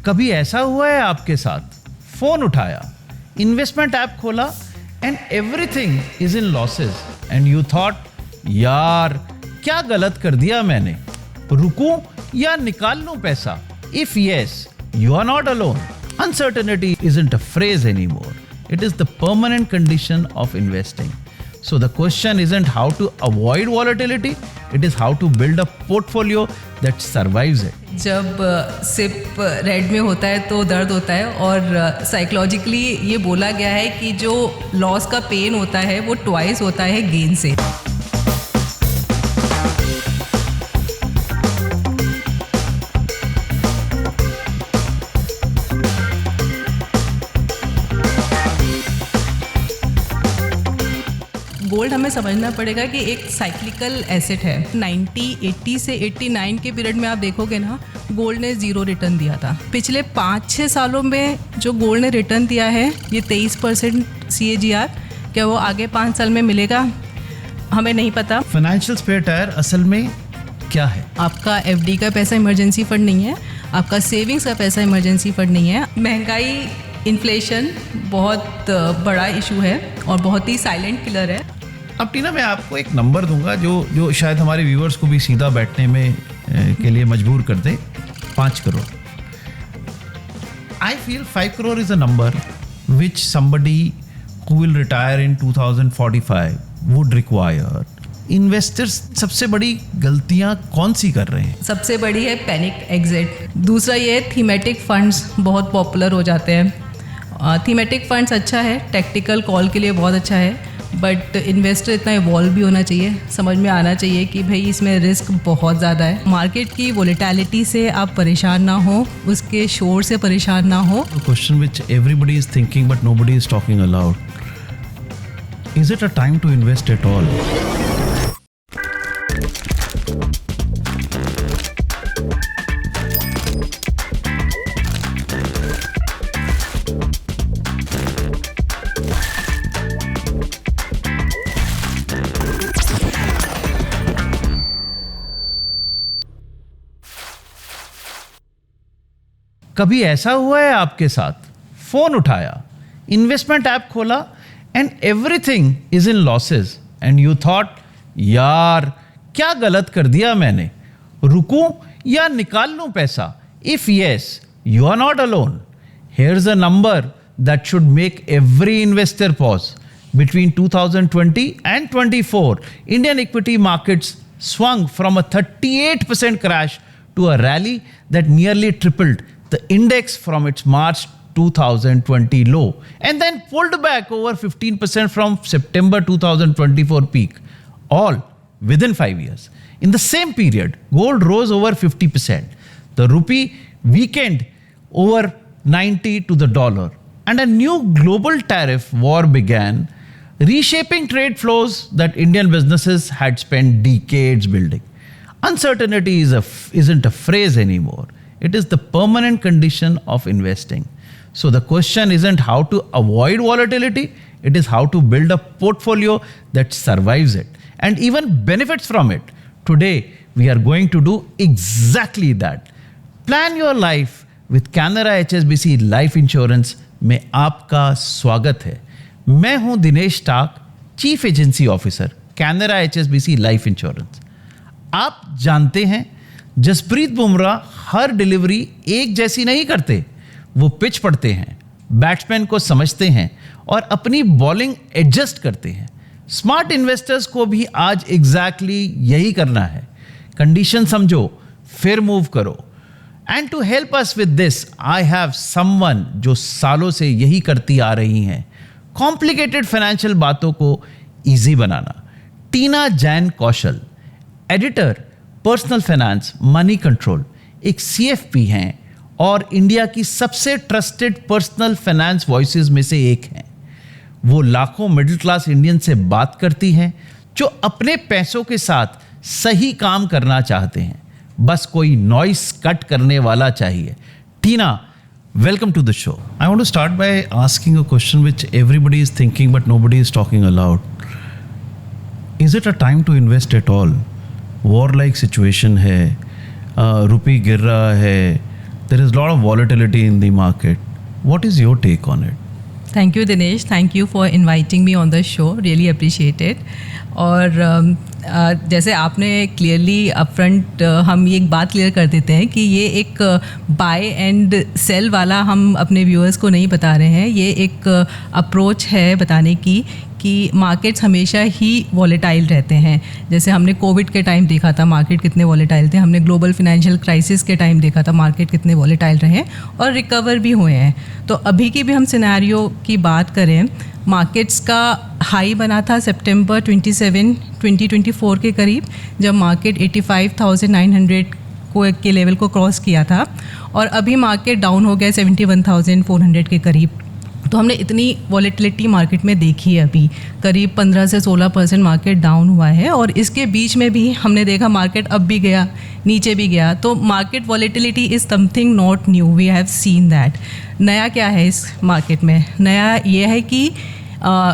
कभी ऐसा हुआ है आपके साथ, फोन उठाया, इन्वेस्टमेंट ऐप खोला and everything is in losses and you thought यार क्या गलत कर दिया मैंने, रुकूं या निकाल लूं पैसा? If yes, you are not alone. Uncertainty isn't a phrase anymore. It is the permanent condition of investing. So the question isn't how to avoid volatility, it is how to build a portfolio that survives it. जब SIP red में होता है तो दर्द होता है और psychologically ये बोला गया है कि जो लॉस का पेन होता है वो ट्वाइस होता है गेन से। गोल्ड हमें समझना पड़ेगा कि एक साइक्लिकल एसेट है। 80 से 89 के पीरियड में आप देखोगे ना, गोल्ड ने ज़ीरो रिटर्न दिया था। पिछले 5-6 सालों में जो गोल्ड ने रिटर्न दिया है ये 23% CAGR, क्या वो आगे 5 साल में मिलेगा हमें नहीं पता। फाइनेंशियल स्पेयर टायर असल में क्या है? आपका FD का पैसा इमरजेंसी फंड नहीं है, आपका सेविंग्स का पैसा इमरजेंसी फंड नहीं है। महंगाई, इन्फ्लेशन बहुत बड़ा इशू है और बहुत ही साइलेंट किलर है। अब टीना, मैं आपको एक नंबर दूंगा जो शायद हमारे व्यूअर्स को भी सीधा बैठने में के लिए मजबूर कर दे। 5 crore. I feel 5 crore is a number which somebody who will retire in 2045 would require. Investors सबसे बड़ी गलतियां कौन सी कर रहे हैं? सबसे बड़ी है पैनिक एग्जिट। दूसरा ये है थीमेटिक फंड्स बहुत पॉपुलर हो जाते हैं। थीमेटिक फंड्स अच्छा है, टैक्टिकल कॉल के लिए बहुत अच्छा है, बट इन्वेस्टर इतना इवॉल्व भी होना चाहिए, समझ में आना चाहिए कि भाई इसमें रिस्क बहुत ज़्यादा है। मार्केट की वोलेटिलिटी से आप परेशान ना हो, उसके शोर से परेशान ना हो। Question which everybody is thinking but nobody is talking aloud, is it a time to invest at all? कभी ऐसा हुआ है आपके साथ, फोन उठाया, इन्वेस्टमेंट ऐप खोला and everything is in losses and you thought यार क्या गलत कर दिया मैंने, रुकूं या निकाल लूं पैसा? If yes, you are not alone. Here's a number that should make every investor pause. Between 2020 and 24, Indian equity markets swung from a 38% crash to a rally that nearly tripled the index from its March 2020 low and then pulled back over 15% from September 2024 peak, all within 5 years. In the same period, gold rose over 50%. The rupee weakened over 90 to the dollar and a new global tariff war began, reshaping trade flows that Indian businesses had spent decades building. Uncertainty isn't a phrase anymore. It is the permanent condition of investing. So the question isn't how to avoid volatility, it is how to build a portfolio that survives it and even benefits from it. Today, we are going to do exactly that. Plan your life with Canara HSBC Life Insurance में आपका स्वागत है। मैं हूं Dinesh Tak, chief agency officer, Canara HSBC life insurance. आप जानते हैं जसप्रीत बुमराह हर delivery एक जैसी नहीं करते, वो पिच पढ़ते हैं, बैट्समैन को समझते हैं और अपनी बॉलिंग एडजस्ट करते हैं। स्मार्ट इन्वेस्टर्स को भी आज एग्जैक्टली यही करना है। कंडीशन समझो फिर मूव करो। And to help us with this I have someone जो सालों से यही करती आ रही हैं, कॉम्प्लिकेटेड फाइनेंशियल बातों को इजी बनाना। Tina Jain Kaushal, editor personal finance Moneycontrol, एक CFP हैं और इंडिया की सबसे ट्रस्टेड पर्सनल फाइनेंस वॉइसेस में से एक हैं। वो लाखों मिडिल क्लास इंडियन से बात करती हैं जो अपने पैसों के साथ सही काम करना चाहते हैं, बस कोई नॉइस कट करने वाला चाहिए। टीना, welcome to the show. I want to start by asking a question which everybody is thinking but nobody is talking aloud. Is it a time to invest at all? War like situation है, रुपी गिर रहा है, there is a lot of volatility in the market. What is your take on it? Thank you Dinesh, thank you for inviting me on the show, really appreciate it. और जैसे आपने clearly upfront हम ये एक बात क्लियर कर देते हैं कि ये एक बाय एंड सेल वाला हम अपने व्यूअर्स को नहीं बता रहे हैं, ये एक अप्रोच है बताने की कि मार्केट्स हमेशा ही वॉलेटाइल रहते हैं। जैसे हमने कोविड के टाइम देखा था मार्केट कितने वॉलेटाइल थे, हमने ग्लोबल फाइनेंशियल क्राइसिस के टाइम देखा था मार्केट कितने वॉलेटाइल रहे और रिकवर भी हुए हैं। तो अभी की भी हम सिनेरियो की बात करें, मार्केट्स का हाई बना था सितंबर 27, 2024 के करीब, जब मार्केट 85,900 के लेवल को क्रॉस किया था और अभी मार्केट डाउन हो गया 71,400 के करीब। तो हमने इतनी वॉलेटिलिटी मार्केट में देखी है, अभी करीब 15 से 16% मार्केट डाउन हुआ है और इसके बीच में भी हमने देखा मार्केट अप भी गया, नीचे भी गया। तो market volatility is something not new, we have seen that. नया क्या है इस मार्केट में? नया ये है कि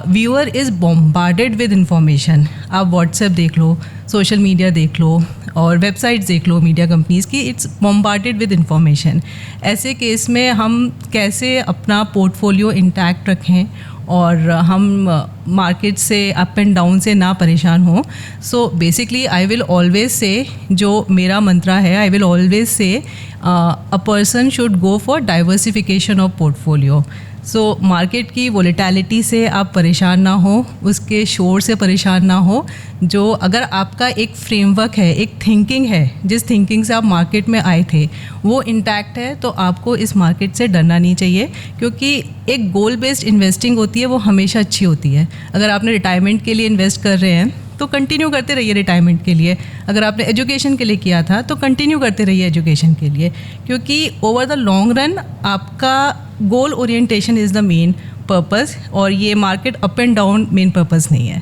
viewer is bombarded with information. आप व्हाट्सएप देख लो, सोशल मीडिया देख लो और वेबसाइट्स देख लो मीडिया कंपनीज़ की, इट्स बॉम्बार्डेड विद इंफॉर्मेशन। ऐसे केस में हम कैसे अपना पोर्टफोलियो इंटैक्ट रखें और हम मार्केट से अप एंड डाउन से ना परेशान हो। So basically I will always say, जो मेरा मंत्रा है, I will always say a person should go for diversification of portfolio. So market की वोलेटिलिटी से आप परेशान ना हो, उसके शोर से परेशान ना हो। जो अगर आपका एक फ्रेमवर्क है, एक थिंकिंग है, जिस थिंकिंग से आप मार्केट में आए थे वो इंटैक्ट है, तो आपको इस मार्केट से डरना नहीं चाहिए, क्योंकि एक गोल बेस्ड इन्वेस्टिंग होती है वो हमेशा अच्छी होती है। अगर आपने रिटायरमेंट के लिए इन्वेस्ट कर रहे हैं तो कंटिन्यू करते रहिए रिटायरमेंट के लिए। अगर आपने एजुकेशन के लिए किया था तो कंटिन्यू करते रहिए एजुकेशन के लिए, क्योंकि ओवर द लॉन्ग रन आपका goal orientation is the main purpose और ये market up and down main purpose नहीं है।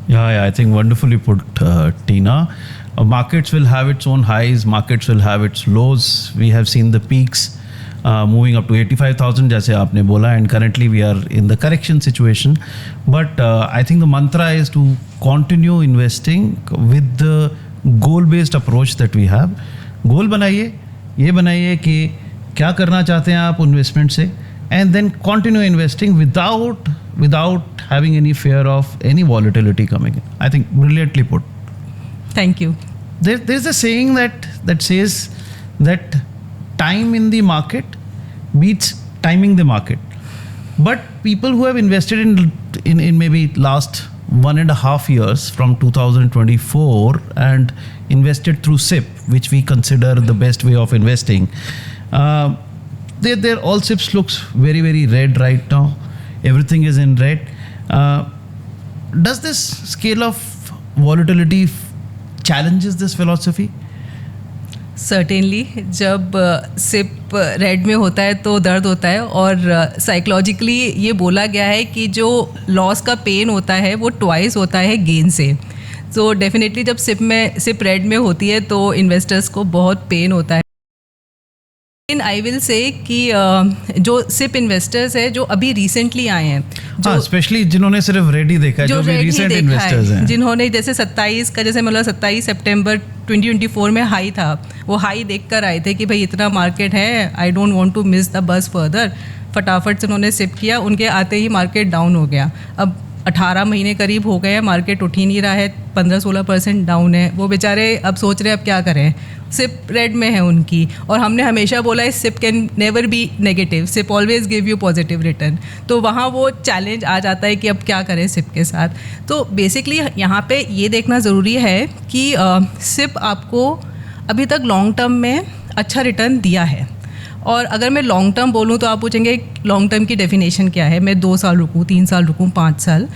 Yeah, I think wonderfully put, Tina. Markets will have its own highs, markets will have its lows. We have seen the peaks moving up to 85,000, जैसे आपने बोला, and currently we are in the correction situation. But I think the mantra is to continue investing with the goal-based approach that we have. गोल बनाइए, ये बनाइए कि क्या करना चाहते हैं आप इन्वेस्टमेंट से, and then continue investing without having any fear of any volatility coming in. I think brilliantly put. Thank you. There's a saying that says that time in the market beats timing the market. But people who have invested in maybe last 1.5 years from 2024 and invested through SIP, which we consider the best way of investing, their all SIPs looks very, very red right now. Everything is in red. Does this scale of volatility challenges this philosophy? Certainly जब SIP red में होता है तो दर्द होता है, और psychologically ये बोला गया है कि जो लॉस का पेन होता है वो ट्वाइस होता है गेन से। तो डेफिनेटली जब सिप रेड में होती है तो इन्वेस्टर्स को बहुत पेन होता है। आई विल से कि जो सिप इन्वेस्टर्स है जो अभी रिसेंटली आए हैं, जो स्पेशली जिन्होंने सिर्फ रेड ही देखा है, जो भी रिसेंट इन्वेस्टर्स हैं, जिन्होंने जैसे 27 का, जैसे मतलब 27 सितंबर 2024 में हाई था, वो हाई देखकर आए थे कि भाई इतना मार्केट है, I don't want to miss the bus further. फटाफट से उन्होंने सिप किया, उनके आते ही मार्केट डाउन हो गया। अब 18 महीने करीब हो गए हैं, मार्केट उठ ही नहीं रहा है, 15-16% डाउन है। वो बेचारे अब सोच रहे हैं अब क्या करें, सिप रेड में है उनकी। और हमने हमेशा बोला है SIP can never be negative, SIP always give you positive return. तो वहाँ वो चैलेंज आ जाता है कि अब क्या करें सिप के साथ। तो बेसिकली यहाँ पे ये देखना ज़रूरी है कि सिप आपको अभी तक लॉन्ग टर्म में अच्छा रिटर्न दिया है। और अगर मैं लॉन्ग टर्म बोलूँ तो आप पूछेंगे लॉन्ग टर्म की डेफिनेशन क्या है, मैं 2 साल रुकूँ, 3 साल रुकूँ, 5 साल।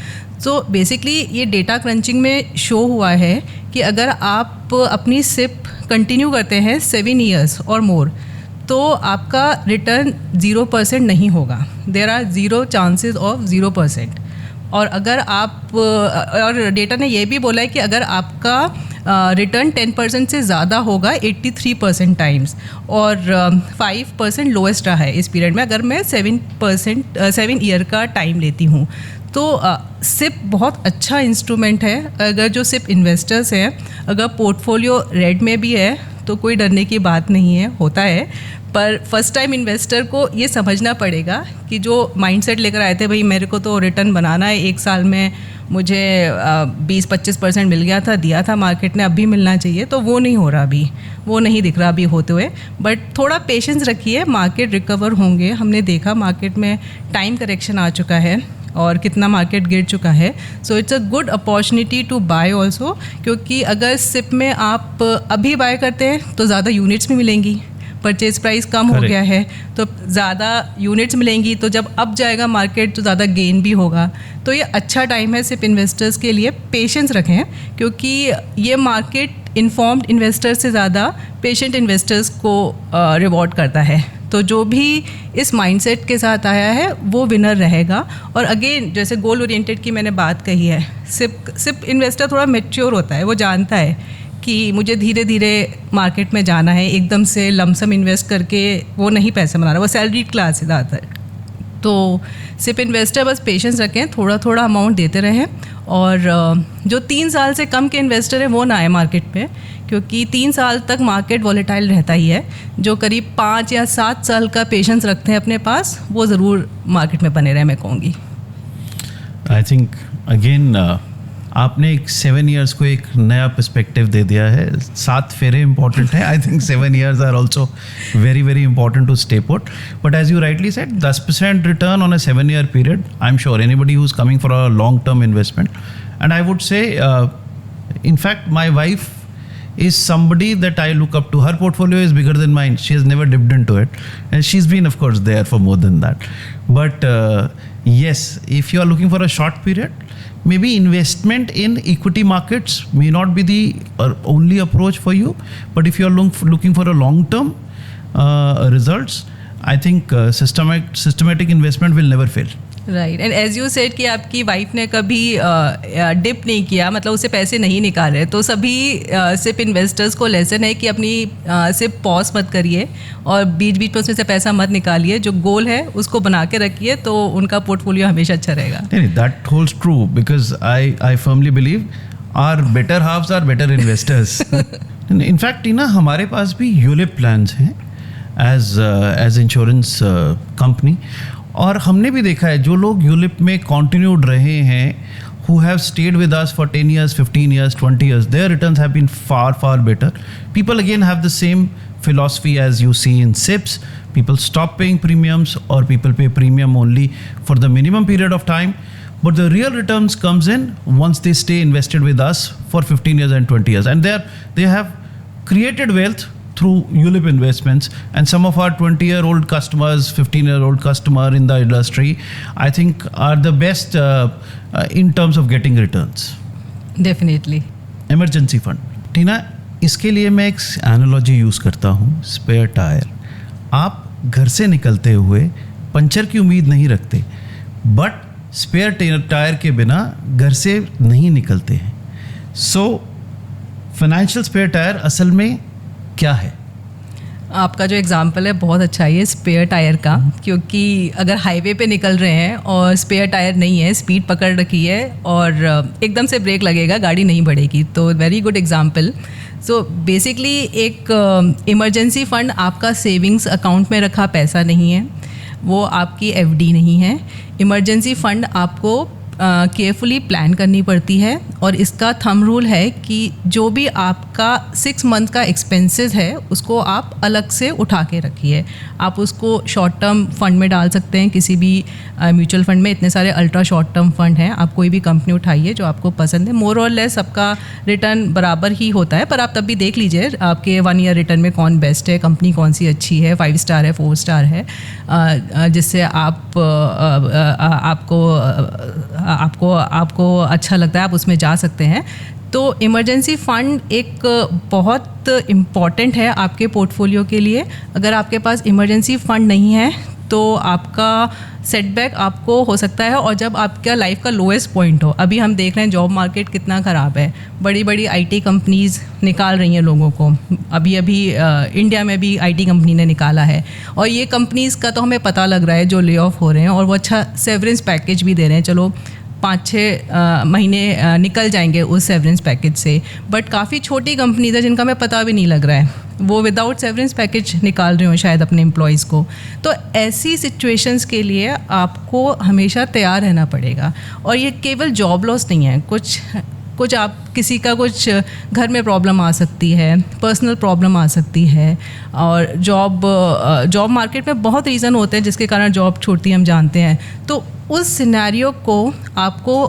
तो बेसिकली ये डेटा क्रंचिंग में शो हुआ है कि अगर आप अपनी सिप कंटिन्यू करते हैं 7 ईयर्स और मोर, तो आपका रिटर्न 0% नहीं होगा। There are 0 chances of 0%। और अगर आप, और डेटा ने ये भी बोला है कि अगर आपका रिटर्न 10% से ज़्यादा होगा 83% टाइम्स, और 5% लोएस्ट रहा है इस पीरियड में, अगर मैं 7 ईयर का टाइम लेती हूँ। तो सिप बहुत अच्छा इंस्ट्रूमेंट है। अगर जो सिप इन्वेस्टर्स हैं, अगर पोर्टफोलियो रेड में भी है तो कोई डरने की बात नहीं है, होता है। पर फर्स्ट टाइम इन्वेस्टर को ये समझना पड़ेगा कि जो माइंडसेट लेकर आए थे, भाई मेरे को तो रिटर्न बनाना है, 1 साल में मुझे 20-25% मिल गया था, दिया था मार्केट ने, अब भी मिलना चाहिए, तो वो नहीं हो रहा अभी, वो नहीं दिख रहा अभी होते हुए। बट थोड़ा पेशेंस रखिए, मार्केट रिकवर होंगे। हमने देखा मार्केट में टाइम करेक्शन आ चुका है और कितना मार्केट गिर चुका है। So it's a good opportunity to buy also, क्योंकि अगर सिप में आप अभी बाय करते हैं तो ज़्यादा यूनिट्स भी मिलेंगी, परचेज प्राइस कम हो गया है तो ज़्यादा यूनिट्स मिलेंगी, तो जब अप जाएगा मार्केट तो ज़्यादा गेन भी होगा। तो ये अच्छा टाइम है सिप इन्वेस्टर्स के लिए, पेशेंस रखें, क्योंकि ये मार्केट इन्फॉर्म्ड इन्वेस्टर से ज़्यादा पेशेंट इन्वेस्टर्स को रिवॉर्ड करता है। तो जो भी इस माइंडसेट के साथ आया है वो विनर रहेगा। और अगेन जैसे गोल ओरिएंटेड की मैंने बात कही है, सिप इन्वेस्टर थोड़ा मैच्योर होता है, वो जानता है कि मुझे धीरे धीरे मार्केट में जाना है, एकदम से लमसम इन्वेस्ट करके वो नहीं पैसे बना रहा, वो सैलरीड क्लास है ज़्यादातर। तो सिप इन्वेस्टर बस पेशेंस रखें, थोड़ा थोड़ा अमाउंट देते रहें, और जो 3 साल से कम के इन्वेस्टर हैं वो ना आए मार्केट में, क्योंकि 3 साल तक मार्केट वॉलेटाइल रहता ही है। जो करीब 5 या 7 साल का पेशेंस रखते हैं अपने पास, वो ज़रूर मार्केट में बने रहे, मैं कहूँगी। आई थिंक अगेन आपने एक 7 years को एक नया पर्सपेक्टिव दे दिया है। 7 फेरे इंपॉर्टेंट है, I think 7 years are also very very important to stay put. But as you rightly said, 10% return on a 7-year period, I am sure anybody who is coming for a long term investment, and I would say in fact my wife is somebody that I look up to. Her portfolio is bigger than mine. She has never dipped into it, and she's been of course there for more than that. But yes, if you are looking for a short period, maybe investment in equity markets may not be the only approach for you, but if you are looking for a long term results, I think systematic investment will never fail. Right, and as you said कि आपकी wife ने कभी dip नहीं किया, मतलब उसे पैसे नहीं निकाले, तो सभी सिप इन्वेस्टर्स को लेसन है कि अपनी सिप पॉज मत करिए और बीच बीच में उसमें से पैसा मत निकालिए। जो गोल है उसको बना के रखिए, तो उनका पोर्टफोलियो हमेशा अच्छा रहेगा। That holds true, because I firmly believe our better halves are better investors. In fact Tina, हमारे पास भी यूलिप प्लान्स हैं एज इंश्योरेंस कंपनी, और हमने भी देखा है जो लोग यूलिप में कंटिन्यूड रहे हैं, who have stayed with us for 10 years, 15 years, 20 years, their returns have been far, far better. People again have the same philosophy as you see in SIPs. People stop paying premiums, or people pay premium only for the minimum period of time. But the real returns comes in once they stay invested with us for 15 years and 20 years. And they have created wealth through ULIP investments, and some of our 20-year-old customers, 15-year-old customer in the industry, I think are the best in terms of getting returns. Definitely. Emergency fund. टीना, इसके लिए मैं एक analogy use करता हूँ, spare tyre. आप घर से निकलते हुए पंचर की उम्मीद नहीं रखते, बट स्पेयर टायर के बिना घर से नहीं निकलते हैं। सो फाइनेंशियल स्पेयर टायर असल में क्या है? आपका जो एग्ज़ाम्पल है बहुत अच्छा है ये स्पेयर टायर का, क्योंकि अगर हाईवे पे निकल रहे हैं और स्पेयर टायर नहीं है, स्पीड पकड़ रखी है और एकदम से ब्रेक लगेगा, गाड़ी नहीं बढ़ेगी। तो very good example. So basically एक इमरजेंसी फ़ंड आपका सेविंग्स अकाउंट में रखा पैसा नहीं है, वो आपकी एफडी नहीं है। इमरजेंसी फ़ंड आपको केयरफुली प्लान करनी पड़ती है, और इसका थंब रूल है कि जो भी आपका 6 मंथ का एक्सपेंसेस है उसको आप अलग से उठा के रखिए। आप उसको शॉर्ट टर्म फंड में डाल सकते हैं, किसी भी म्यूचुअल फंड में। इतने सारे अल्ट्रा शॉर्ट टर्म फंड हैं, आप कोई भी कंपनी उठाइए जो आपको पसंद है। मोर और लेस सबका रिटर्न बराबर ही होता है, पर आप तब भी देख लीजिए आपके 1 ईयर रिटर्न में कौन बेस्ट है, कंपनी कौन सी अच्छी है, 5 स्टार है, 4 स्टार है, जिससे आपको अच्छा लगता है, आप उसमें जा सकते हैं। तो इमरजेंसी फ़ंड एक बहुत इम्पॉर्टेंट है आपके पोर्टफोलियो के लिए। अगर आपके पास इमरजेंसी फ़ंड नहीं है तो आपका सेटबैक आपको हो सकता है, और जब आपका लाइफ का लोएस्ट पॉइंट हो। अभी हम देख रहे हैं जॉब मार्केट कितना ख़राब है, बड़ी बड़ी आईटी कंपनीज़ निकाल रही हैं लोगों को। अभी इंडिया में भी आईटी कंपनी ने निकाला है, और ये कंपनीज़ का तो हमें पता लग रहा है जो ले ऑफ हो रहे हैं, और वो अच्छा सेवरेंस पैकेज भी दे रहे हैं। चलो 5-6 महीने निकल जाएंगे उस सेवरेंस पैकेज से, बट काफ़ी छोटी कंपनीज है जिनका हमें पता भी नहीं लग रहा है, वो विदाउट सेवरेंस पैकेज निकाल रहे हो शायद अपने एम्प्लॉयज़ को। तो ऐसी सिचुएशंस के लिए आपको हमेशा तैयार रहना पड़ेगा। और ये केवल जॉब लॉस नहीं है, कुछ आप किसी का कुछ घर में प्रॉब्लम आ सकती है, पर्सनल प्रॉब्लम आ सकती है, और जॉब मार्केट में बहुत रीज़न होते हैं जिसके कारण जॉब छोड़ती है, हम जानते हैं। तो उस सिनेरियो को आपको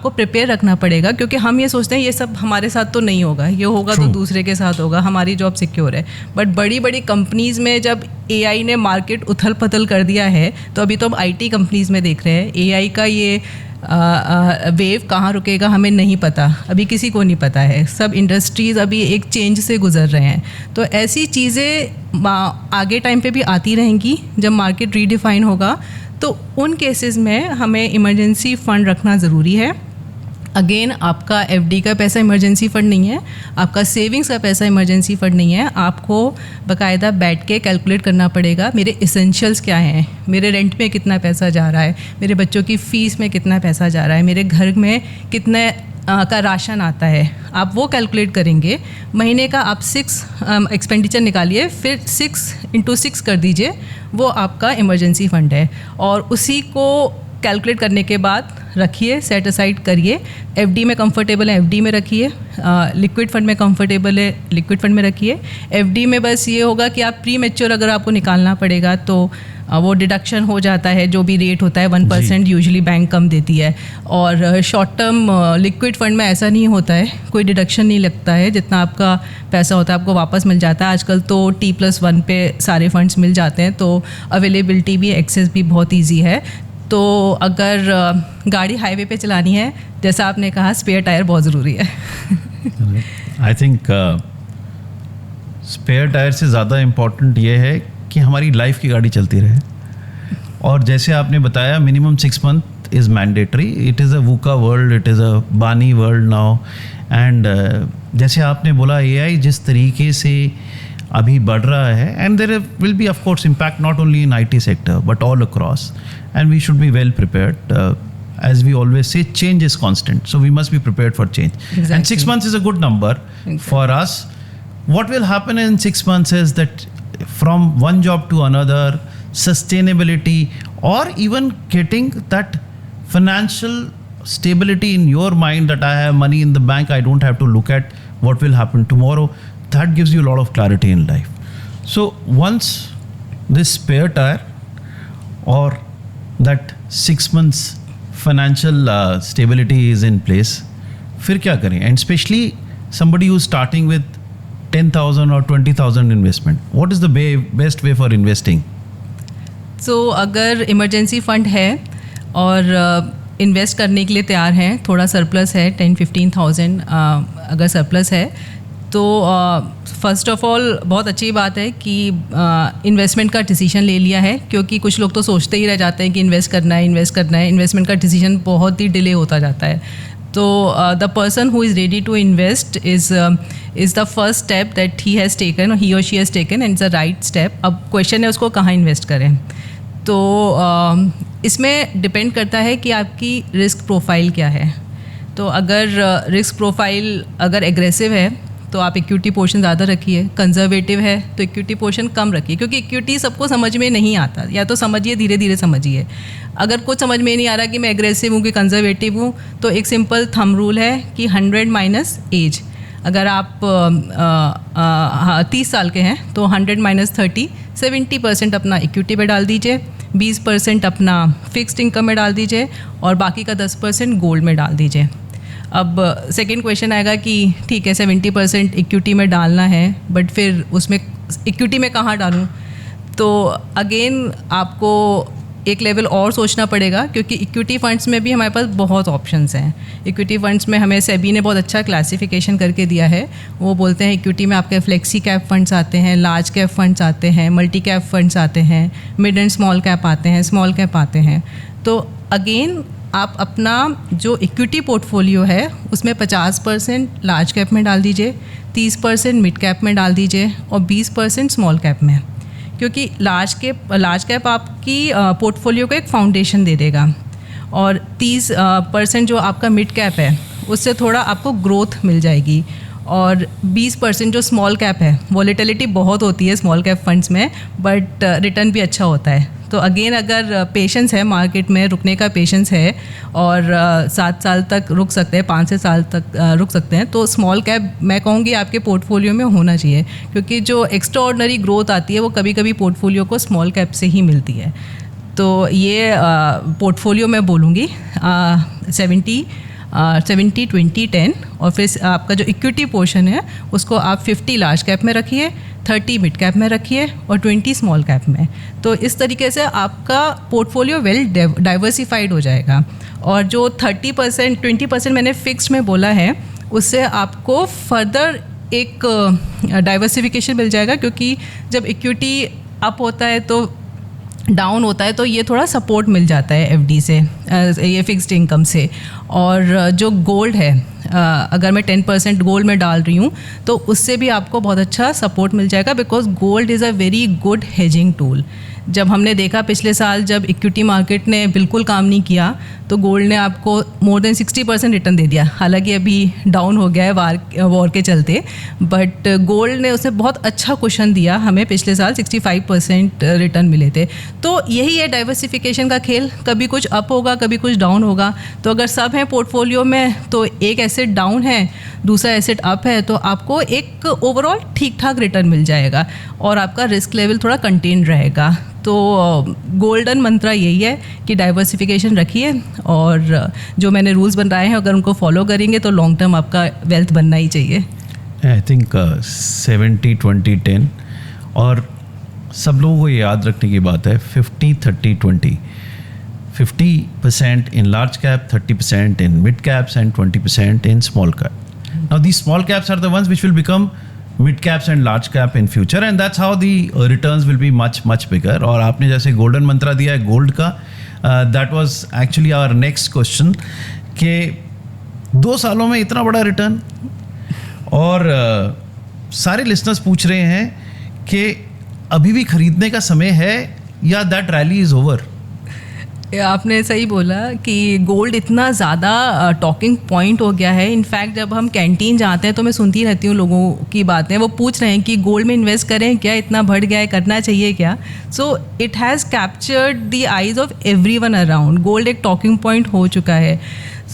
प्रिपेयर रखना पड़ेगा, क्योंकि हम ये सोचते हैं ये सब हमारे साथ तो नहीं होगा, ये होगा तो दूसरे के साथ होगा, हमारी जॉब सिक्योर है। बट बड़ी बड़ी कंपनीज़ में जब एआई ने मार्केट उथल पथल कर दिया है, तो अभी तो हम आईटी कंपनीज़ में देख रहे हैं एआई का ये वेव कहाँ रुकेगा हमें नहीं पता, अभी किसी को नहीं पता है। सब इंडस्ट्रीज़ अभी एक चेंज से गुजर रहे हैं। तो ऐसी चीज़ें आगे टाइम पे भी आती रहेंगी। जब मार्केट रीडिफाइन होगा तो उन केसेस में हमें इमरजेंसी फ़ंड रखना ज़रूरी है। अगेन, आपका एफडी का पैसा इमरजेंसी फ़ंड नहीं है, आपका सेविंग्स का पैसा इमरजेंसी फ़ंड नहीं है। आपको बाकायदा बैठ के कैलकुलेट करना पड़ेगा, मेरे इसेंशियल्स क्या हैं, मेरे रेंट में कितना पैसा जा रहा है, मेरे बच्चों की फ़ीस में कितना पैसा जा रहा है, मेरे घर में कितने का राशन आता है। आप वो कैलकुलेट करेंगे। महीने का आप 6 एक्सपेंडिचर निकालिए, फिर 6 × 6 कर दीजिए, वो आपका इमरजेंसी फ़ंड है। और उसी को कैलकुलेट करने के बाद रखिए, सेट असाइड करिए। एफडी में कंफर्टेबल है एफडी में रखिए, लिक्विड फंड में कंफर्टेबल है लिक्विड फंड में रखिए। एफडी में बस ये होगा कि आप प्री मैच्योर अगर आपको निकालना पड़ेगा तो वो डिडक्शन हो जाता है, जो भी रेट होता है 1% यूजुअली बैंक कम देती है। और शॉर्ट टर्म लिक्विड फंड में ऐसा नहीं होता है, कोई डिडक्शन नहीं लगता है, जितना आपका पैसा होता है आपको वापस मिल जाता है। आजकल तो T+1 पे सारे फंड्स मिल जाते हैं, तो अवेलेबिलिटी भी, एक्सेस भी बहुत ईजी है। तो अगर गाड़ी हाईवे पे चलानी है, जैसा आपने कहा, स्पेयर टायर बहुत ज़रूरी है। आई थिंक स्पेयर टायर से ज़्यादा इम्पॉर्टेंट ये है कि हमारी लाइफ की गाड़ी चलती रहे। और जैसे आपने बताया, minimum 6 month is mandatory. It is a VUCA world, it is a BANI world now. And जैसे आपने बोला, एआई जिस तरीके से अभी बढ़ रहा है, and there will be of course impact not only in IT sector but all across, and we should be well prepared. As we always say, change is constant, so we must be prepared for change. Exactly. And 6 months is a good number for us. What will happen in 6 months is that from one job to another, sustainability, or even getting that financial stability in your mind that I have money in the bank, I don't have to look at what will happen tomorrow. That gives you a lot of clarity in life. So once this spare tire or that 6 months financial stability is in place, फिर क्या करें? And especially somebody who's starting with 10,000 or 20,000 investment, what is the best way for investing? So अगर emergency fund है और invest करने के लिए तैयार हैं, थोड़ा सरप्लस है, 10-15,000 अगर सरप्लस है, तो फ़र्स्ट ऑफ ऑल बहुत अच्छी बात है कि इन्वेस्टमेंट का डिसीजन ले लिया है, क्योंकि कुछ लोग तो सोचते ही रह जाते हैं कि इन्वेस्ट करना है। इन्वेस्टमेंट का डिसीजन बहुत ही डिले होता जाता है। तो the person who is ready to invest is the first step that he has taken, he और she has taken, and it's the right step. अब क्वेश्चन है उसको कहाँ इन्वेस्ट करें। तो इसमें डिपेंड करता है कि आपकी रिस्क प्रोफाइल क्या है। तो अगर रिस्क प्रोफाइल अगर एग्रेसिव है तो आप इक्विटी पोर्शन ज़्यादा रखिए, कंजर्वेटिव है तो इक्विटी पोर्शन कम रखिए, क्योंकि इक्विटी सबको समझ में नहीं आता, या तो समझिए, धीरे धीरे समझिए। अगर कुछ समझ में नहीं आ रहा कि मैं एग्रेसिव हूँ कि कंजर्वेटिव हूँ, तो एक सिंपल थंब रूल है कि 100 माइनस एज। अगर आप 30 साल के हैं तो 100 - 30, 70% अपना इक्विटी में डाल दीजिए, 20% अपना फिक्स्ड इनकम में डाल दीजिए, और बाकी का 10% गोल्ड में डाल दीजिए। अब सेकंड क्वेश्चन आएगा कि ठीक है 70% इक्विटी में डालना है, बट फिर उसमें इक्विटी में कहाँ डालूँ? तो अगेन आपको एक लेवल और सोचना पड़ेगा, क्योंकि इक्विटी फंड्स में भी हमारे पास बहुत ऑप्शंस हैं। इक्विटी फंड्स में हमें सेबी ने बहुत अच्छा क्लासिफिकेशन करके दिया है। वो बोलते हैं इक्विटी में आपके फ्लेक्सी कैप फंड्स आते हैं, लार्ज कैप फंड्स आते हैं, मल्टी कैप फंड्स आते हैं, मिड एंड स्मॉल कैप आते हैं, स्मॉल कैप आते हैं। तो अगेन आप अपना जो इक्विटी पोर्टफोलियो है उसमें 50% लार्ज कैप में डाल दीजिए, 30% मिड कैप में डाल दीजिए, और 20% स्मॉल कैप में, क्योंकि लार्ज कैप आपकी पोर्टफोलियो को एक फाउंडेशन दे देगा, और 30% जो आपका मिड कैप है उससे थोड़ा आपको ग्रोथ मिल जाएगी। और 20% जो स्मॉल कैप है, वॉलेटिलिटी बहुत होती है स्मॉल कैप फंड्स में, बट रिटर्न भी अच्छा होता है। तो अगेन अगर पेशेंस है मार्केट में, रुकने का पेशेंस है और 7 साल तक रुक सकते हैं, 5 से साल तक रुक सकते हैं, तो स्मॉल कैप मैं कहूँगी आपके पोर्टफोलियो में होना चाहिए, क्योंकि जो एक्स्ट्रा ऑर्डिनरी ग्रोथ आती है वो कभी कभी पोर्टफोलियो को स्मॉल कैप से ही मिलती है। तो ये पोर्टफोलियो मैं बोलूँगी 70-20-10, और फिर आपका जो इक्विटी पोर्शन है उसको आप 50 लार्ज कैप में रखिए, 30 मिड कैप में रखिए और 20 स्मॉल कैप में। तो इस तरीके से आपका पोर्टफोलियो वेल डाइवर्सिफाइड हो जाएगा। और जो 30% 20% मैंने फिक्स्ड में बोला है, उससे आपको फर्दर एक डाइवर्सिफिकेशन मिल जाएगा, क्योंकि जब इक्विटी अप होता है तो डाउन होता है, तो ये थोड़ा सपोर्ट मिल जाता है एफडी से, ये फिक्स्ड इनकम से। और जो गोल्ड है, अगर मैं 10% गोल्ड में डाल रही हूँ तो उससे भी आपको बहुत अच्छा सपोर्ट मिल जाएगा, because gold is a very good hedging tool. जब हमने देखा पिछले साल जब इक्विटी मार्केट ने बिल्कुल काम नहीं किया, तो गोल्ड ने आपको मोर देन 60% रिटर्न दे दिया। हालांकि अभी डाउन हो गया है वॉर के चलते, बट गोल्ड ने उसे बहुत अच्छा कुशन दिया हमें। पिछले साल 65% रिटर्न मिले थे। तो यही है डाइवर्सिफिकेशन का खेल, कभी कुछ अप होगा, कभी कुछ डाउन होगा। तो अगर सब हैं पोर्टफोलियो में, तो एक एसेट डाउन है, दूसरा एसेट अप है, तो आपको एक ओवरऑल ठीक ठाक रिटर्न मिल जाएगा और आपका रिस्क लेवल थोड़ा कंटेन रहेगा। तो गोल्डन मंत्रा यही है कि डाइवर्सिफिकेशन रखिए, और जो मैंने रूल्स बनाए हैं अगर उनको फॉलो करेंगे तो लॉन्ग टर्म आपका वेल्थ बनना ही चाहिए। आई थिंक 70-20-10, और सब लोगों को याद रखने की बात है 50-30-20, 50% in large cap, 30% in mid caps and 20% in small cap. Now these small caps are the ones which will become mid caps and large cap in future, and that's how the returns will be much bigger. और आपने जैसे golden मंत्रा दिया है gold का, that was actually our next question कि 2 सालों में इतना बड़ा रिटर्न, और सारे लिसनर्स पूछ रहे हैं कि अभी भी खरीदने का समय है या दैट रैली इज़ ओवर। आपने सही बोला कि गोल्ड इतना ज़्यादा टॉकिंग पॉइंट हो गया है। इनफैक्ट जब हम कैंटीन जाते हैं तो मैं सुनती रहती हूँ लोगों की बातें, वो पूछ रहे हैं कि गोल्ड में इन्वेस्ट करें क्या, इतना बढ़ गया है, करना चाहिए क्या। So it has captured the eyes of everyone around. Gold एक टॉकिंग पॉइंट हो चुका है।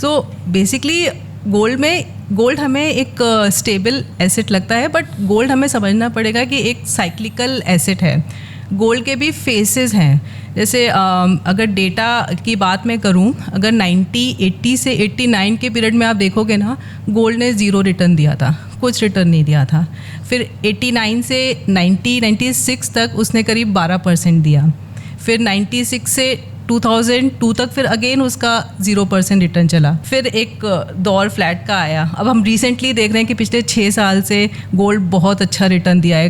सो बेसिकली गोल्ड हमें एक स्टेबल एसेट लगता है, बट गोल्ड हमें समझना पड़ेगा कि एक साइक्लिकल एसेट है। गोल्ड के भी फेसेस हैं। जैसे अगर डेटा की बात मैं करूं, अगर 80 से 89 के पीरियड में आप देखोगे ना, गोल्ड ने 0 रिटर्न दिया था, कुछ रिटर्न नहीं दिया था। फिर 89 से 96 तक उसने करीब 12% दिया। फिर 96 से 2002 तक फिर अगेन उसका 0% रिटर्न चला। फिर एक दौर फ्लैट का आया। अब हम रिसेंटली देख रहे हैं कि पिछले 6 साल से गोल्ड बहुत अच्छा रिटर्न दिया है।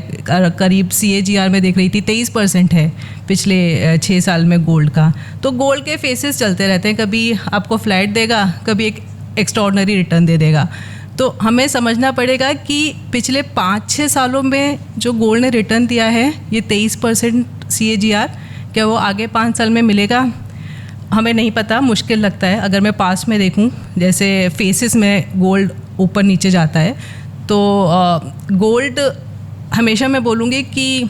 करीब CAGR में देख रही थी 23% है पिछले 6 साल में गोल्ड का। तो गोल्ड के फेसेस चलते रहते हैं, कभी आपको फ्लैट देगा, कभी एक एक्स्ट्राऑर्डिनरी रिटर्न दे देगा। तो हमें समझना पड़ेगा कि पिछले 5-6 सालों में जो गोल्ड ने रिटर्न दिया है, ये 23% CAGR, क्या वो आगे 5 साल में मिलेगा? हमें नहीं पता, मुश्किल लगता है। अगर मैं पास में देखूं, जैसे फेसेस में गोल्ड ऊपर नीचे जाता है, तो गोल्ड हमेशा मैं बोलूँगी कि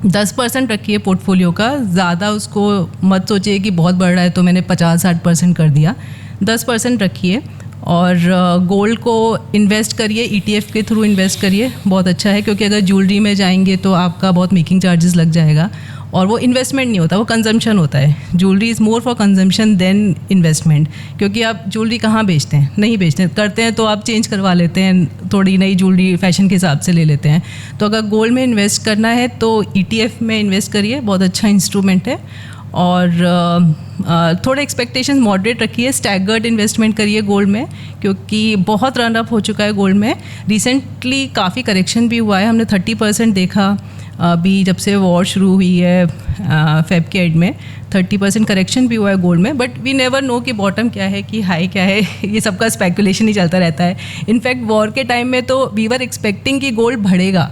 10% रखिए पोर्टफोलियो का, ज़्यादा उसको मत सोचिए कि बहुत बढ़ रहा है तो मैंने 50-60% कर दिया। 10% रखिए और गोल्ड को इन्वेस्ट करिए, ETF के थ्रू इन्वेस्ट करिए, बहुत अच्छा है। क्योंकि अगर ज्वेलरी में जाएंगे तो आपका बहुत मेकिंग चार्जेस लग जाएगा, और वो इन्वेस्टमेंट नहीं होता, वो कंजम्पशन होता है। Jewellery is more for consumption than investment. क्योंकि आप ज्वेलरी कहाँ बेचते हैं? नहीं बेचते, करते हैं तो आप चेंज करवा लेते हैं, थोड़ी नई ज्वेलरी फैशन के हिसाब से ले लेते हैं। तो अगर गोल्ड में इन्वेस्ट करना है तो ETF में इन्वेस्ट करिए, बहुत अच्छा इंस्ट्रूमेंट है। और थोड़े एक्सपेक्टेशन मॉडरेट रखिए, स्टैगर्ड इन्वेस्टमेंट करिए गोल्ड में, क्योंकि बहुत रन अप हो चुका है गोल्ड में। रिसेंटली काफ़ी करेक्शन भी हुआ है, हमने 30% देखा अभी जब से वॉर शुरू हुई है फेब के एंड में, 30% करेक्शन भी हुआ है गोल्ड में। बट वी नेवर नो कि बॉटम क्या है कि हाई क्या है, ये सबका स्पेकुलेशन ही चलता रहता है। इनफैक्ट वॉर के टाइम में तो वी वर एक्सपेक्टिंग कि गोल्ड बढ़ेगा,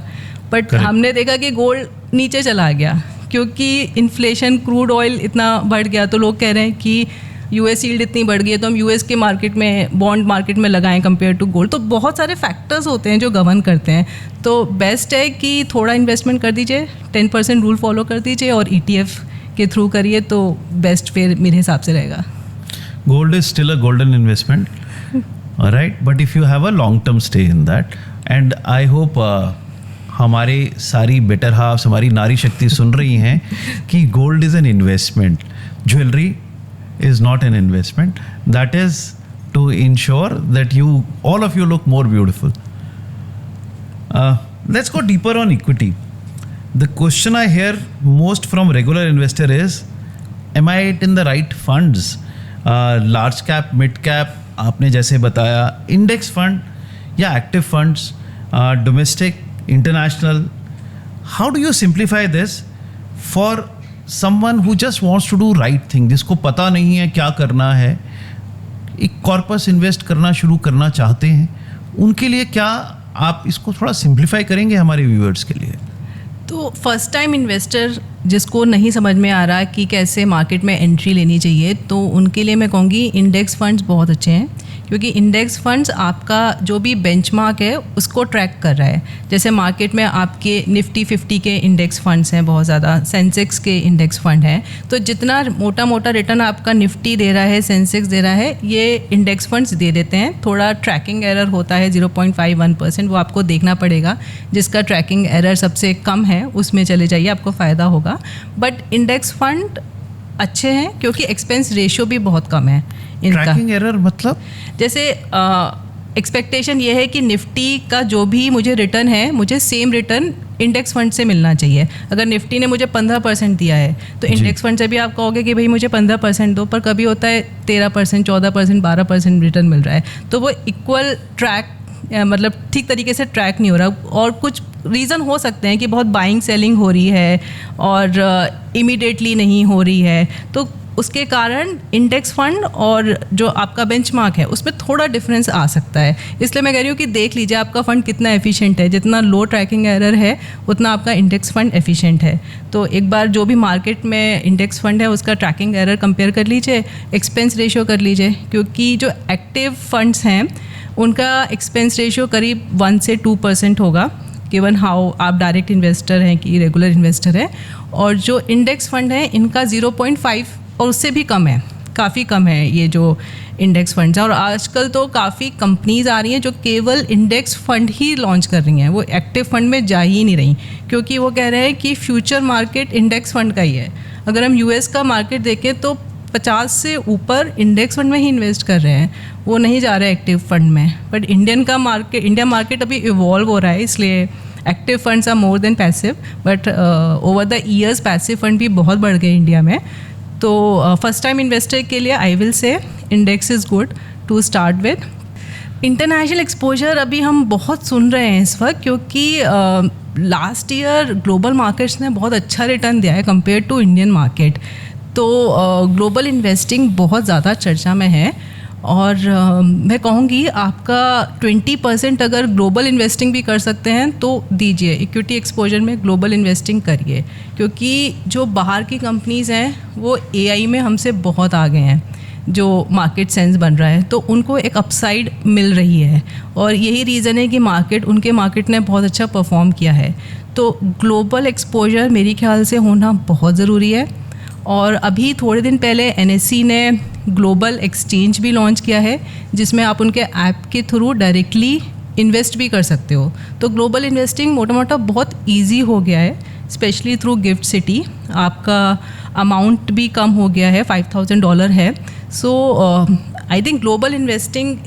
बट हमने देखा कि गोल्ड नीचे चला गया, क्योंकि इन्फ्लेशन, क्रूड ऑयल इतना बढ़ गया। तो लोग कह रहे हैं कि यूएस यील्ड इतनी बढ़ गई है तो हम यूएस के मार्केट में, बॉन्ड मार्केट में लगाएं कंपेयर टू गोल्ड। तो बहुत सारे फैक्टर्स होते हैं जो गवर्न करते हैं। तो बेस्ट है कि थोड़ा इन्वेस्टमेंट कर दीजिए, 10% रूल फॉलो कर दीजिए और ETF के थ्रू करिए तो बेस्ट फिर मेरे हिसाब से रहेगा। Gold is still a golden investment, all right, but if you have a long term stay in that, and I hope हमारे सारी बेटर हाफ्स, हमारी नारी शक्ति सुन रही हैं कि gold is an investment, jewellery is not an investment, that is to ensure that you all of you look more beautiful. Let's go deeper on equity. The question I hear most from regular investor is, am I in the right funds? Large cap, mid cap, आपने जैसे बताया, index fund या active funds, domestic, international. How do you simplify this for someone who just wants to do right thing, जिसको पता नहीं है क्या करना है, एक कॉर्पस इन्वेस्ट करना शुरू करना चाहते हैं, उनके लिए क्या आप इसको थोड़ा सिंप्लीफाई करेंगे हमारे व्यूअर्स के लिए? तो फर्स्ट टाइम इन्वेस्टर जिसको नहीं समझ में आ रहा कि कैसे मार्केट में एंट्री लेनी चाहिए, तो उनके लिए मैं कहूँगी इंडेक्स फंड्स बहुत अच्छे हैं, क्योंकि इंडेक्स फंड्स आपका जो भी बेंचमार्क है उसको ट्रैक कर रहा है. जैसे मार्केट में आपके निफ्टी 50 के इंडेक्स फंड्स हैं, बहुत ज़्यादा सेंसेक्स के इंडेक्स फंड हैं, तो जितना मोटा मोटा रिटर्न आपका निफ्टी दे रहा है, सेंसेक्स दे रहा है, ये इंडेक्स फंड्स दे देते हैं. थोड़ा ट्रैकिंग एरर होता है 0.51%, वो आपको देखना पड़ेगा. जिसका ट्रैकिंग एरर सबसे कम है उसमें चले जाइए, आपको फ़ायदा होगा. बट इंडेक्स फंड अच्छे हैं क्योंकि एक्सपेंस रेशियो भी बहुत कम है इनका. ट्रैकिंग एरर मतलब जैसे एक्सपेक्टेशन ये है कि निफ्टी का जो भी मुझे रिटर्न है, मुझे सेम रिटर्न इंडेक्स फंड से मिलना चाहिए. अगर निफ्टी ने मुझे 15% दिया है तो इंडेक्स फंड से भी आप कहोगे कि भाई मुझे 15% दो, पर कभी होता है 13%, 14%, 12% रिटर्न मिल रहा है. तो वो इक्वल ट्रैक, मतलब ठीक तरीके से ट्रैक नहीं हो रहा. और कुछ रीज़न हो सकते हैं कि बहुत बाइंग सेलिंग हो रही है और इमीडिएटली नहीं हो रही है, तो उसके कारण इंडेक्स फंड और जो आपका बेंचमार्क है उसमें थोड़ा डिफरेंस आ सकता है. इसलिए मैं कह रही हूँ कि देख लीजिए आपका फंड कितना एफिशिएंट है. जितना लो ट्रैकिंग एरर है उतना आपका इंडेक्स फंड एफिशिएंट है. तो एक बार जो भी मार्केट में इंडेक्स फंड है उसका ट्रैकिंग एरर कंपेयर कर लीजिए, एक्सपेंस रेशियो कर लीजिए, क्योंकि जो एक्टिव फंड्स हैं उनका एक्सपेंस रेशियो करीब 1 से 2% होगा, गिवन हाउ आप डायरेक्ट इन्वेस्टर हैं कि रेगुलर इन्वेस्टर है. और जो इंडेक्स फंड है इनका 0.5 और उससे भी कम है, काफ़ी कम है ये जो इंडेक्स फंड्स हैं. और आजकल तो काफ़ी कंपनीज़ आ रही हैं जो केवल इंडेक्स फंड ही लॉन्च कर रही हैं, वो एक्टिव फंड में जा ही नहीं रही, क्योंकि वो कह रहे हैं कि फ्यूचर मार्केट इंडेक्स फंड का ही है. अगर हम US का मार्केट देखें तो 50 से ऊपर इंडेक्स फंड में ही इन्वेस्ट कर रहे हैं, वो नहीं जा रहे एक्टिव फंड में. बट इंडिया मार्केट अभी इवॉल्व हो रहा है, इसलिए active funds are more than passive. But over the years passive fund भी बहुत बढ़ गए इंडिया में. तो फर्स्ट टाइम इन्वेस्टर के लिए I will say index is good to start with. International exposure अभी हम बहुत सुन रहे हैं इस वक्त, क्योंकि लास्ट ईयर ग्लोबल मार्केट्स ने बहुत अच्छा रिटर्न दिया है कंपेयर टू इंडियन मार्केट. तो ग्लोबल इन्वेस्टिंग बहुत ज़्यादा चर्चा में है. और मैं कहूँगी आपका 20% अगर ग्लोबल इन्वेस्टिंग भी कर सकते हैं तो दीजिए, इक्विटी एक्सपोजर में ग्लोबल इन्वेस्टिंग करिए, क्योंकि जो बाहर की कंपनीज़ हैं वो AI में हमसे बहुत आगे हैं. जो मार्केट सेंस बन रहा है तो उनको एक अपसाइड मिल रही है, और यही रीज़न है कि उनके मार्केट ने बहुत अच्छा परफॉर्म किया है. तो ग्लोबल एक्सपोजर मेरे ख्याल से होना बहुत ज़रूरी है. और अभी थोड़े दिन पहले NSE ने ग्लोबल एक्सचेंज भी लॉन्च किया है, जिसमें आप उनके ऐप के थ्रू डायरेक्टली इन्वेस्ट भी कर सकते हो. तो ग्लोबल इन्वेस्टिंग मोटा मोटा बहुत इजी हो गया है, स्पेशली थ्रू गिफ्ट सिटी. आपका अमाउंट भी कम हो गया है, $5,000 है. So I think global investing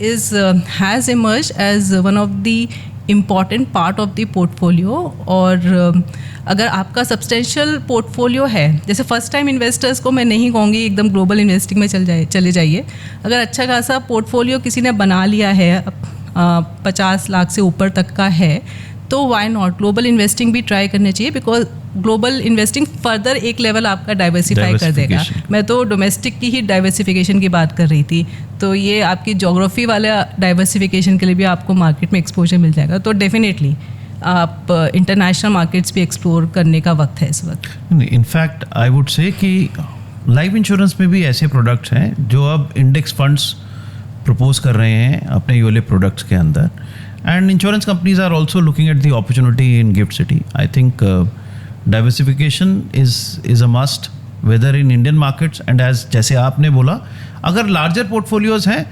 has emerge as one of the important part of the portfolio. और अगर आपका सब्सटेंशियल पोर्टफोलियो है, जैसे फर्स्ट टाइम इन्वेस्टर्स को मैं नहीं कहूँगी एकदम ग्लोबल इन्वेस्टिंग में चले जाइए. अगर अच्छा खासा पोर्टफोलियो किसी ने बना लिया है, 50 लाख से ऊपर तक का है, तो वाई नॉट ग्लोबल इन्वेस्टिंग भी ट्राई करनी चाहिए, बिकॉज ग्लोबल इन्वेस्टिंग फर्दर एक लेवल आपका डाइवर्सिफाई कर देगा. मैं तो डोमेस्टिक की ही डाइवर्सिफिकेशन की बात कर रही थी, तो ये आपकी ज्योग्राफी वाला डाइवर्सिफिकेशन के लिए भी आपको मार्केट में एक्सपोजर मिल जाएगा. तो डेफिनेटली आप इंटरनेशनल मार्केट्स भी एक्सप्लोर करने का वक्त है इस वक्त. इनफैक्ट आई वुड से कि लाइफ इंश्योरेंस में भी ऐसे प्रोडक्ट्स हैं जो अब इंडेक्स फंड्स प्रपोज कर रहे हैं अपने योले प्रोडक्ट्स के अंदर, and insurance companies are also looking at the opportunity in GIFT city. I think diversification is a must, whether in Indian markets and as जैसे आपने बोला, अगर लार्जर पोर्टफोलियोज हैं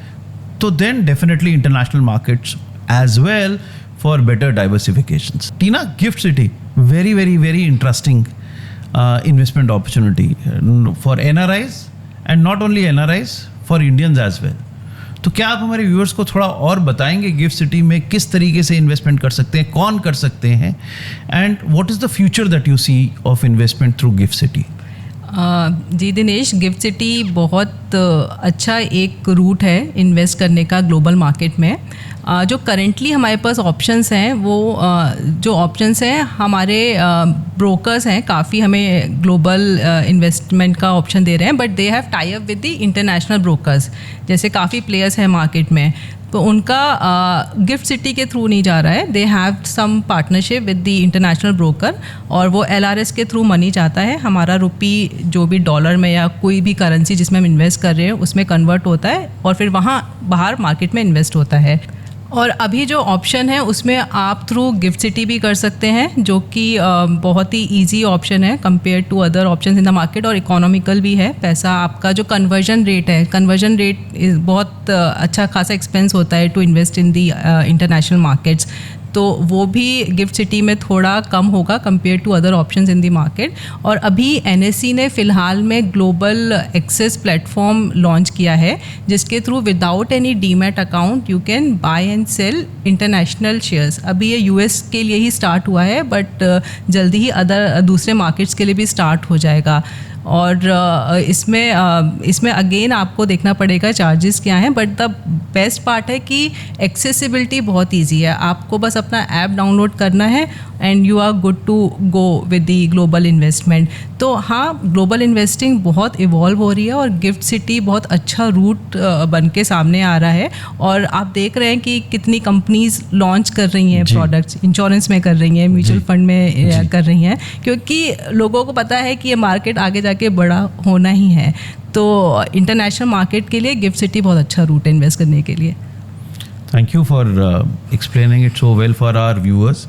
तो then definitely international markets as well for better diversifications. Tina, GIFT city very very very interesting investment opportunity for NRIs and not only NRIs, for Indians as well. तो क्या आप हमारे व्यूअर्स को थोड़ा और बताएंगे गिफ्ट सिटी में किस तरीके से इन्वेस्टमेंट कर सकते हैं, कौन कर सकते हैं, and what is the future that you see of investment through gift City? जी दिनेश, गिफ्ट सिटी बहुत अच्छा एक रूट है इन्वेस्ट करने का ग्लोबल मार्केट में. जो करेंटली हमारे पास ऑप्शंस हैं वो जो ऑप्शंस हैं हमारे ब्रोकर्स हैं, काफ़ी हमें ग्लोबल इन्वेस्टमेंट का ऑप्शन दे रहे हैं, but they have tie up with the international brokers. जैसे काफ़ी प्लेयर्स हैं मार्केट में, तो उनका गिफ्ट सिटी के थ्रू नहीं जा रहा है. They have some partnership with the international broker और वो LRS के थ्रू मनी जाता है. हमारा रुपी जो भी डॉलर में या कोई भी करेंसी जिसमें हम इन्वेस्ट कर रहे हैं उसमें कन्वर्ट होता है और फिर वहाँ बाहर मार्केट में इन्वेस्ट होता है. और अभी जो ऑप्शन है उसमें आप थ्रू गिफ्ट सिटी भी कर सकते हैं, जो कि बहुत ही इजी ऑप्शन है compare to other options in the market, और इकोनॉमिकल भी है. पैसा आपका जो कन्वर्जन रेट बहुत अच्छा खासा एक्सपेंस होता है to invest in the international markets, तो वो भी गिफ्ट सिटी में थोड़ा कम होगा compare to other options in the market. और अभी NSE ने फ़िलहाल में ग्लोबल एक्सेस प्लेटफॉर्म लॉन्च किया है, जिसके through without any demat account you can buy and sell international shares. अभी ये US के लिए ही स्टार्ट हुआ है, बट जल्दी ही दूसरे मार्केट्स के लिए भी स्टार्ट हो जाएगा. और इसमें अगेन आपको देखना पड़ेगा चार्जेस क्या हैं, बट द बेस्ट पार्ट है कि एक्सेसिबिलिटी बहुत इजी है. आपको बस अपना ऐप डाउनलोड करना है and you are good to go with the global investment. तो हाँ, ग्लोबल इन्वेस्टिंग बहुत इवॉल्व हो रही है और गिफ्ट सिटी बहुत अच्छा रूट बन के सामने आ रहा है. और आप देख रहे हैं कि कितनी कंपनीज लॉन्च कर रही हैं प्रोडक्ट्स, इंश्योरेंस में कर रही हैं, म्यूचुअल फंड में कर रही हैं, क्योंकि लोगों को पता है कि ये मार्केट आगे जाके बड़ा होना ही है. तो इंटरनेशनल मार्केट के लिए गिफ्ट सिटी बहुत अच्छा रूट है इन्वेस्ट करने के लिए. Thank you for explaining it so well for our viewers.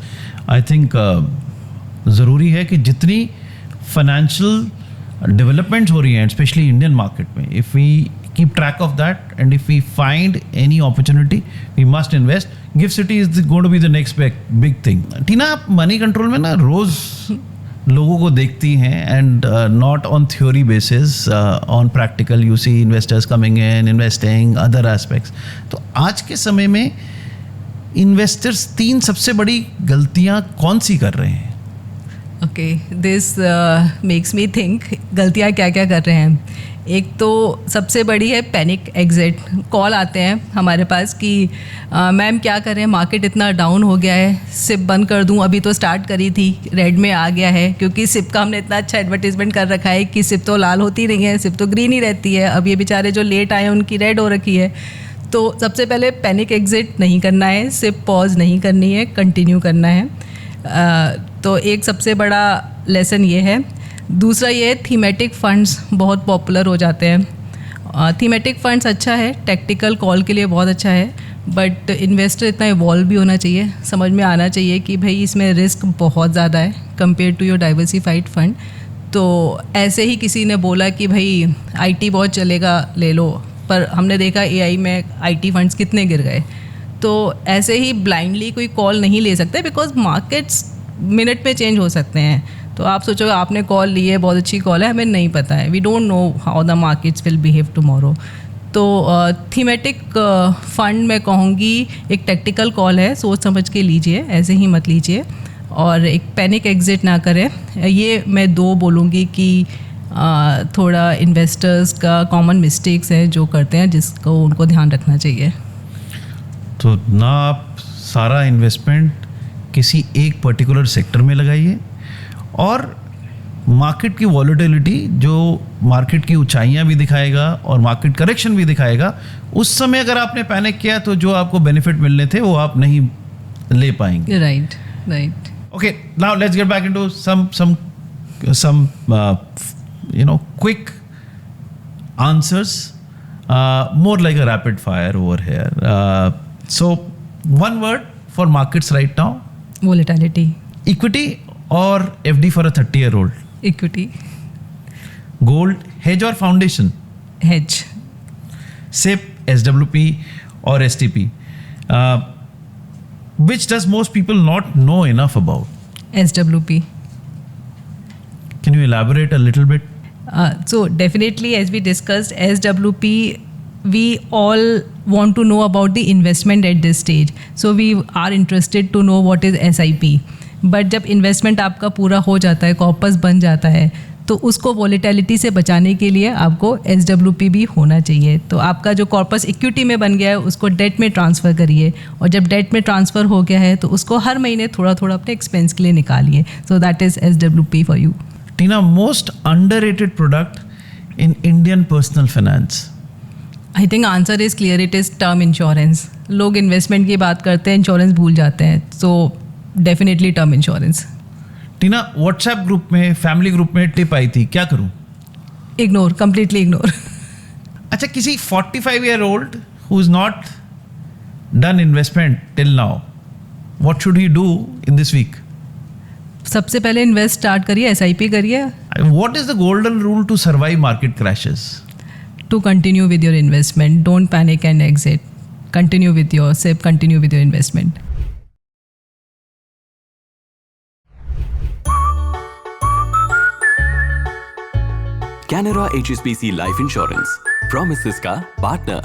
I think ज़रूरी है कि जितनी फाइनेंशियल डेवलपमेंट्स हो रही हैं स्पेशली इंडियन मार्केट में, if we keep track of that and if we find any opportunity we must invest. Gift City is going to be the next big thing. टीना, आप money control में ना रोज़ लोगों को देखती हैं and not on theory basis, on practical you see investors coming in, investing, other aspects. तो आज के समय में इन्वेस्टर्स 3 सबसे बड़ी गलतियां कौन सी कर रहे हैं? Okay, this makes me think गलतियाँ क्या क्या कर रहे हैं. एक तो सबसे बड़ी है पैनिक एग्जिट. कॉल आते हैं हमारे पास कि मैम क्या करें, मार्केट इतना डाउन हो गया है, सिप बंद कर दूं, अभी तो स्टार्ट करी थी, रेड में आ गया है, क्योंकि सिप का हमने इतना अच्छा एडवर्टीजमेंट कर रखा है कि सिप तो लाल होती नहीं है, सिप तो ग्रीन ही रहती है. अब ये बेचारे जो लेट आए हैं उनकी रेड हो रखी है. तो सबसे पहले पैनिक एग्जिट नहीं करना है, सिप पॉज नहीं करनी है, कंटिन्यू करना है. तो एक सबसे बड़ा लेसन ये है. दूसरा ये है, थीमेटिक फंड्स बहुत पॉपुलर हो जाते हैं. थीमेटिक फंड्स अच्छा है, टेक्टिकल कॉल के लिए बहुत अच्छा है, बट इन्वेस्टर इतना इवॉल्व भी होना चाहिए, समझ में आना चाहिए कि भाई इसमें रिस्क बहुत ज़्यादा है compare to your diversified fund. तो ऐसे ही किसी ने बोला कि भाई IT बहुत चलेगा, ले लो, पर हमने देखा AI में IT फंड्स कितने गिर गए. तो ऐसे ही ब्लाइंडली कोई कॉल नहीं ले सकते, बिकॉज मार्केट्स मिनट पे चेंज हो सकते हैं. तो आप सोचो आपने कॉल ली है, बहुत अच्छी कॉल है, हमें नहीं पता है, we don't know how the markets will behave tomorrow. तो थीमेटिक फंड मैं कहूँगी एक टेक्टिकल कॉल है, सोच समझ के लीजिए, ऐसे ही मत लीजिए, और एक पैनिक एग्जिट ना करें. ये मैं 2 बोलूँगी कि थोड़ा इन्वेस्टर्स का कॉमन मिस्टेक्स हैं जो करते हैं, जिसको उनको ध्यान रखना चाहिए. तो ना आप सारा इन्वेस्टमेंट किसी एक पर्टिकुलर सेक्टर में लगाइए, और मार्केट की वॉलेटिलिटी जो मार्केट की ऊंचाइयां भी दिखाएगा और मार्केट करेक्शन भी दिखाएगा, उस समय अगर आपने पैनिक किया तो जो आपको बेनिफिट मिलने थे वो आप नहीं ले पाएंगे. Right. Okay, now let's get back into some quick answers, more like a rapid fire over here. So, one word for markets right now: Volatility. equity or FD for a 30-year-old? Equity. Gold, hedge or foundation? Hedge. SIP, SWP or STP? Which does most people not know enough about? SWP. Can you elaborate a little bit? So definitely, as we discussed, SWP, we all want to know about the investment at this stage. So we are interested to know what is SIP. But जब investment आपका पूरा हो जाता है, corpus बन जाता है, तो उसको वॉलेटिलिटी से बचाने के लिए आपको SWP भी होना चाहिए. तो आपका जो कॉर्पस इक्विटी में बन गया है उसको डेट में ट्रांसफ़र करिए, और जब डेट में ट्रांसफ़र हो गया है तो उसको हर महीने थोड़ा थोड़ा अपने एक्सपेंस के लिए निकालिए. So that is SWP for you. Tina, most underrated product in Indian personal finance? I think answer is clear, it is term insurance. लोग इन्वेस्टमेंट की बात करते हैं, इंश्योरेंस भूल जाते हैं. So definitely term insurance. Tina, WhatsApp group में, family group में टिप आई थी, क्या करूं? Ignore, completely ignore. अच्छा, किसी 45-year-old who is not done investment till now, what should he do in this week? सबसे पहले इन्वेस्ट स्टार्ट करिए, SIP करिए. What is the golden rule to survive market crashes? To continue with your investment, don't panic and exit. Continue with your SIP, continue with your investment. Canara HSBC Life Insurance. Promises का partner.